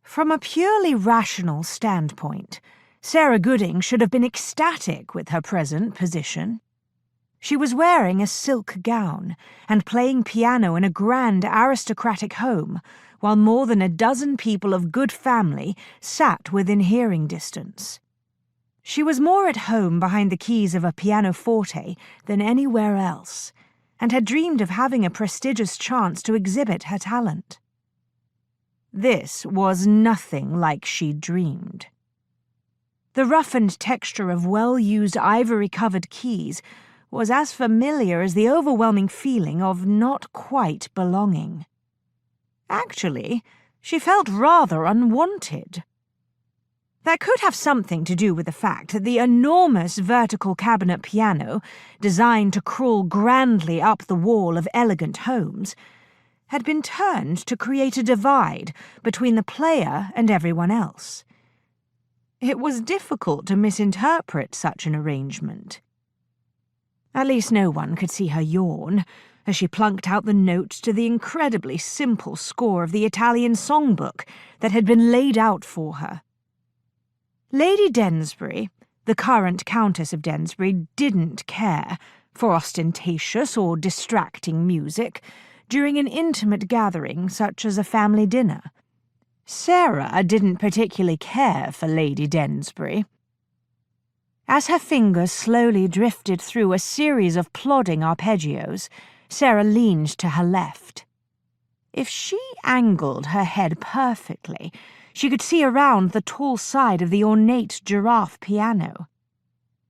From a purely rational standpoint, Sarah Gooding should have been ecstatic with her present position. She was wearing a silk gown and playing piano in a grand aristocratic home, while more than a dozen people of good family sat within hearing distance. She was more at home behind the keys of a pianoforte than anywhere else, and had dreamed of having a prestigious chance to exhibit her talent. This was nothing like she'd dreamed. The roughened texture of well-used ivory-covered keys was as familiar as the overwhelming feeling of not quite belonging. Actually, she felt rather unwanted. That could have something to do with the fact that the enormous vertical cabinet piano, designed to crawl grandly up the wall of elegant homes, had been turned to create a divide between the player and everyone else. It was difficult to misinterpret such an arrangement. At least no one could see her yawn as she plunked out the notes to the incredibly simple score of the Italian songbook that had been laid out for her. Lady Densbury, the current Countess of Densbury, didn't care for ostentatious or distracting music during an intimate gathering such as a family dinner. Sarah didn't particularly care for Lady Densbury. As her fingers slowly drifted through a series of plodding arpeggios, Sarah leaned to her left. If she angled her head perfectly, she could see around the tall side of the ornate giraffe piano.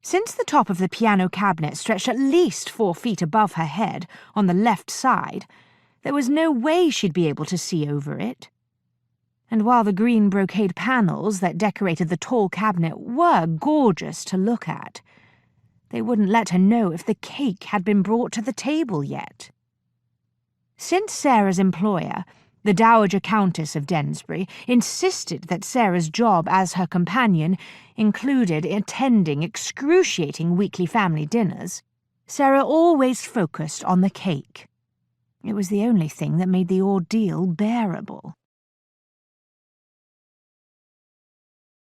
Since the top of the piano cabinet stretched at least 4 feet above her head on the left side, there was no way she'd be able to see over it. And while the green brocade panels that decorated the tall cabinet were gorgeous to look at, they wouldn't let her know if the cake had been brought to the table yet. Since Sarah's employer, the Dowager Countess of Densbury, insisted that Sarah's job as her companion included attending excruciating weekly family dinners, Sarah always focused on the cake. It was the only thing that made the ordeal bearable.